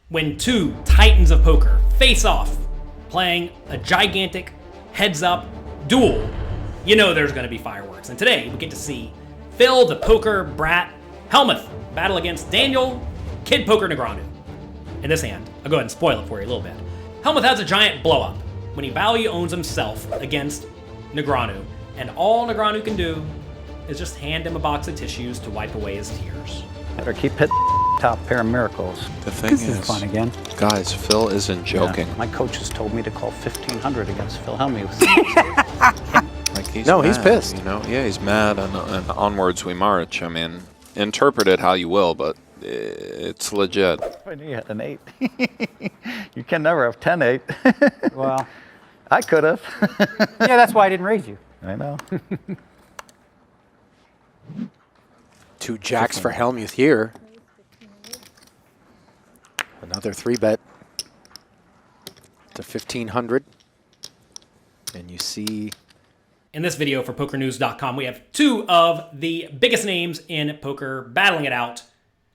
When two titans of poker face off, playing a gigantic heads-up duel, you know there's going to be fireworks. And today we get to see Phil the Poker Brat Hellmuth battle against Daniel KidPoker Negreanu. In this hand, I'll go ahead and spoil it for you a little bit. Hellmuth has a giant blow-up when he value owns himself against Negreanu, and all Negreanu can do is just hand him a box of tissues to wipe away his tears. Better keep hitting top pair of miracles. The thing this is, fun again. Guys, Phil isn't joking. Yeah, my coaches told me to call 1500 against Phil Hellmuth. Like he's he's pissed. You know, yeah, he's mad, and onwards we march. I mean, interpret it how you will, but it's legit. You had an 8. You can never have 10-8. Well, I could have. yeah, that's why I didn't raise you. I know. 2 jacks for Hellmuth here. Another 3-bet to 1500. And you see... In this video for PokerNews.com, we have two of the biggest names in poker battling it out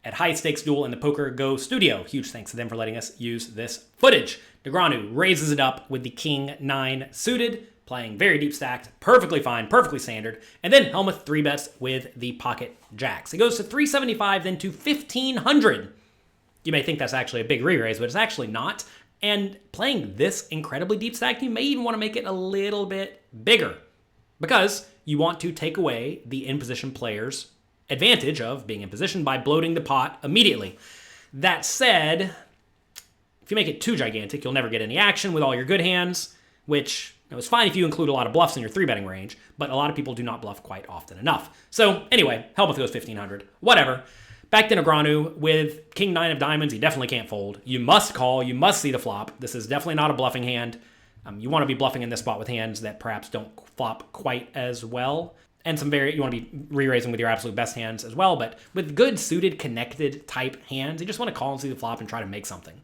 at High Stakes Duel in the PokerGO studio. Huge thanks to them for letting us use this footage. Negreanu raises it up with the King 9 suited, playing very deep stacked, perfectly fine, perfectly standard. And then Hellmuth 3-bets with the pocket jacks. It goes to 375, then to 1500. You may think that's actually a big re-raise, but it's actually not. And playing this incredibly deep stacked, you may even want to make it a little bit bigger, because you want to take away the in-position player's advantage of being in position by bloating the pot immediately. That said, if you make it too gigantic, you'll never get any action with all your good hands, which is fine if you include a lot of bluffs in your 3-betting range, but a lot of people do not bluff quite often enough. So anyway, Hellmuth goes 1500, whatever. Back to Negreanu with King 9 of diamonds. He definitely can't fold. You must call, you must see the flop. This is definitely not a bluffing hand. You want to be bluffing in this spot with hands that perhaps don't flop quite as well. And you want to be re-raising with your absolute best hands as well. But with good suited connected type hands, you just want to call and see the flop and try to make something.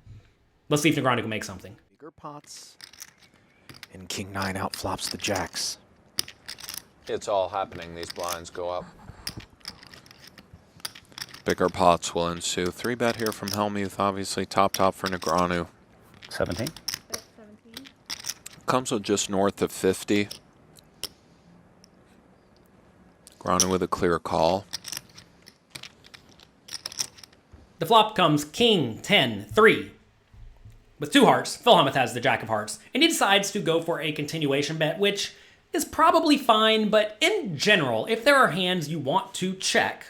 Let's see if Negreanu can make something. Bigger pots. And King 9 outflops the jacks. It's all happening. These blinds go up. Bigger pots will ensue. 3-bet here from Hellmuth, obviously top for Negreanu. 17. Comes with just north of 50. Negreanu with a clear call. The flop comes King 10 3. With 2 hearts, Phil Hellmuth has the Jack of Hearts, and he decides to go for a continuation bet, which is probably fine, but in general, if there are hands you want to check,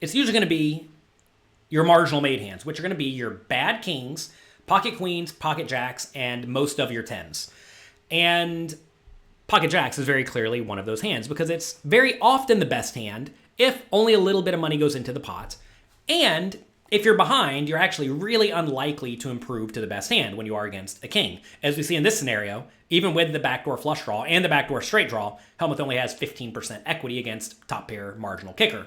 it's usually going to be your marginal made hands, which are going to be your bad kings, pocket queens, pocket jacks, and most of your 10s. And pocket jacks is very clearly one of those hands because it's very often the best hand if only a little bit of money goes into the pot. And if you're behind, you're actually really unlikely to improve to the best hand when you are against a king. As we see in this scenario, even with the backdoor flush draw and the backdoor straight draw, Hellmuth only has 15% equity against top pair marginal kicker.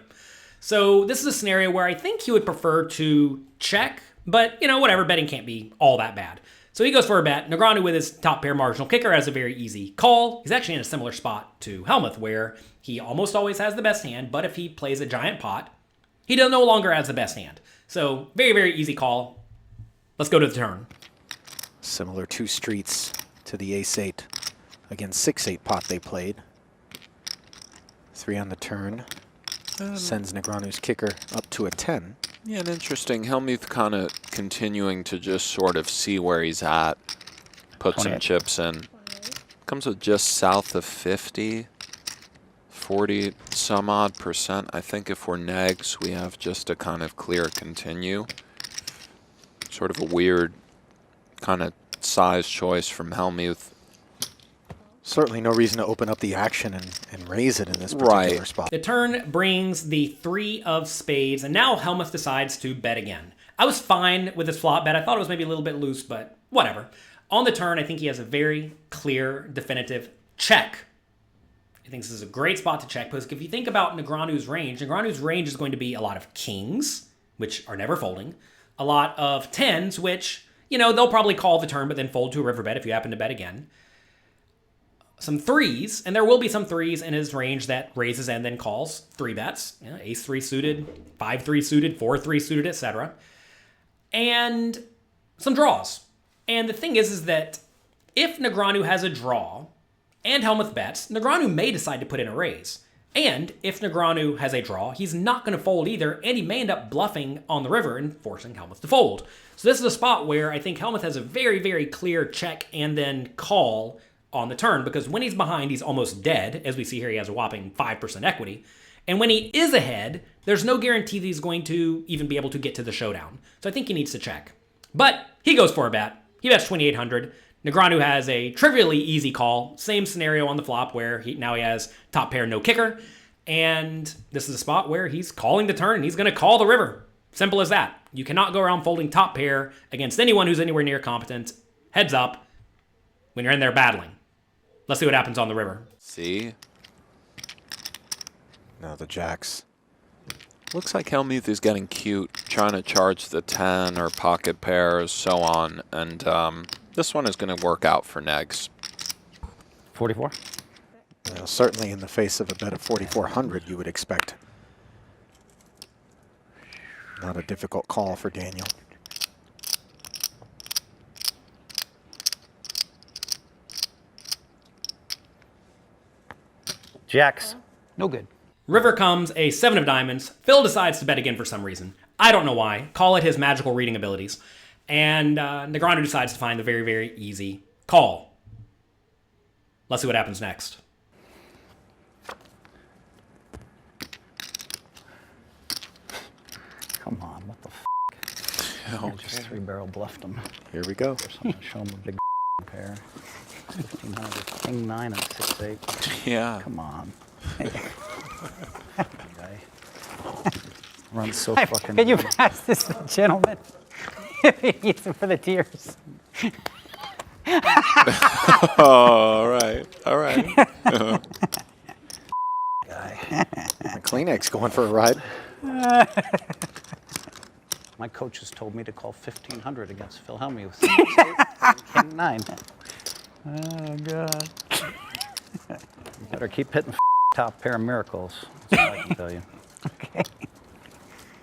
So this is a scenario where I think he would prefer to check, but whatever, betting can't be all that bad. So he goes for a bet. Negreanu with his top pair marginal kicker has a very easy call. He's actually in a similar spot to Hellmuth where he almost always has the best hand, but if he plays a giant pot, he no longer has the best hand. So very, very easy call. Let's go to the turn. Similar 2 streets to the ace-8 against 6-8 pot they played. 3 on the turn. Sends Negreanu's kicker up to a 10. Yeah, and interesting. Hellmuth kind of continuing to just sort of see where he's at. Put some chips in. Comes with just south of 50. 40 some odd percent. I think if we're negs, we have just a kind of clear continue. Sort of a weird kind of size choice from Hellmuth. Certainly no reason to open up the action and raise it in this particular spot. The turn brings the 3 of spades, and now Hellmuth decides to bet again. I was fine with this flop bet. I thought it was maybe a little bit loose, but whatever. On the turn, I think he has a very clear, definitive check. I think this is a great spot to check, because if you think about Negreanu's range is going to be a lot of kings, which are never folding, a lot of 10s, which, they'll probably call the turn, but then fold to a river bet if you happen to bet again. Some 3s, and there will be some 3s in his range that raises and then calls 3 bets. Ace 3 suited, 5-3 suited, 4-3 suited, etc. and some draws. And the thing is that if Negreanu has a draw and Hellmuth bets, Negreanu may decide to put in a raise. And if Negreanu has a draw, he's not going to fold either, and he may end up bluffing on the river and forcing Hellmuth to fold. So this is a spot where I think Hellmuth has a very, very clear check and then call on the turn, because when he's behind, he's almost dead. As we see here, he has a whopping 5% equity. And when he is ahead, there's no guarantee that he's going to even be able to get to the showdown. So I think he needs to check. But he goes for a bet. He bets 2,800. Negreanu has a trivially easy call. Same scenario on the flop where now he has top pair, no kicker. And this is a spot where he's calling the turn and he's going to call the river. Simple as that. You cannot go around folding top pair against anyone who's anywhere near competent. Heads up when you're in there battling. Let's see what happens on the river. See? Now the jacks. Looks like Hellmuth is getting cute, trying to charge the 10 or pocket pairs, so on. And this one is going to work out for Negs. 44? Well, certainly in the face of a bet of 4,400, you would expect. Not a difficult call for Daniel. Jacks. No good. River comes, a 7 of diamonds. Phil decides to bet again for some reason. I don't know why. Call it his magical reading abilities. And Negreanu decides to find the very, very easy call. Let's see what happens next. Come on, what the f***? I just 3-barrel bluffed him. Here we go. Or something, show him a big pair. 1,500, king 9 and 6-8. Yeah. Come on. Guy. Runs so fucking. Can you pass this to the gentleman? Use it for the tears. Oh, all right. All right. Guy. My Kleenex going for a ride. My coaches told me to call 1,500 against Phil Hellmuth. King 9. Oh, God. You better keep hitting top pair of miracles. That's all I can tell you. Okay.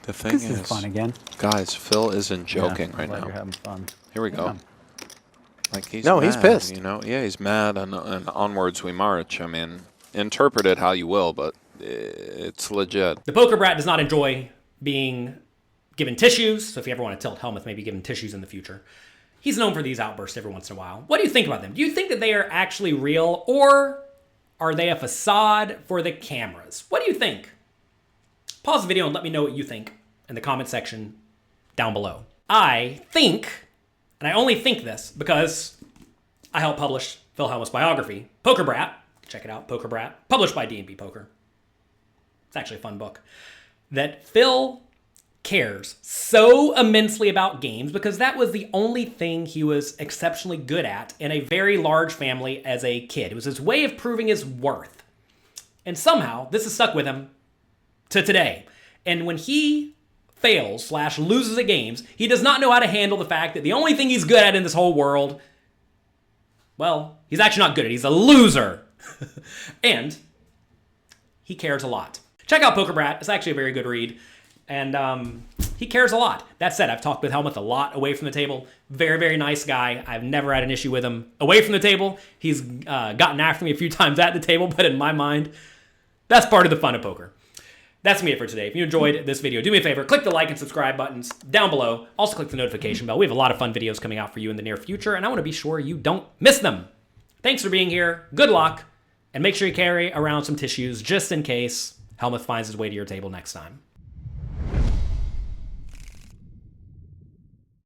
The thing This is fun again. guys, Phil isn't joking right Glad now. You're having fun. Here we go. Yeah. Like he's No, mad, he's pissed. You know, yeah, he's mad, and onwards we march. I mean, interpret it how you will, but it's legit. The Poker Brat does not enjoy being given tissues, so if you ever want to tilt Hellmuth, maybe give him tissues in the future. He's known for these outbursts every once in a while. What do you think about them? Do you think that they are actually real, or are they a facade for the cameras? What do you think? Pause the video and let me know what you think in the comment section down below. I think, and I only think this because I helped publish Phil Hellmuth's biography, Poker Brat. Check it out, Poker Brat, published by D&B Poker. It's actually a fun book. That Phil cares so immensely about games because that was the only thing he was exceptionally good at in a very large family as a kid. It was his way of proving his worth. And somehow this has stuck with him to today. And when he fails / loses at games, he does not know how to handle the fact that the only thing he's good at in this whole world, well, he's actually not good at it. He's a loser. And he cares a lot. Check out Poker Brat. It's actually a very good read. And he cares a lot. That said, I've talked with Hellmuth a lot away from the table. Very, very nice guy. I've never had an issue with him away from the table. He's gotten after me a few times at the table, but in my mind, that's part of the fun of poker. That's me for today. If you enjoyed this video, do me a favor, click the like and subscribe buttons down below. Also click the notification bell. We have a lot of fun videos coming out for you in the near future, and I want to be sure you don't miss them. Thanks for being here. Good luck, and make sure you carry around some tissues just in case Hellmuth finds his way to your table next time.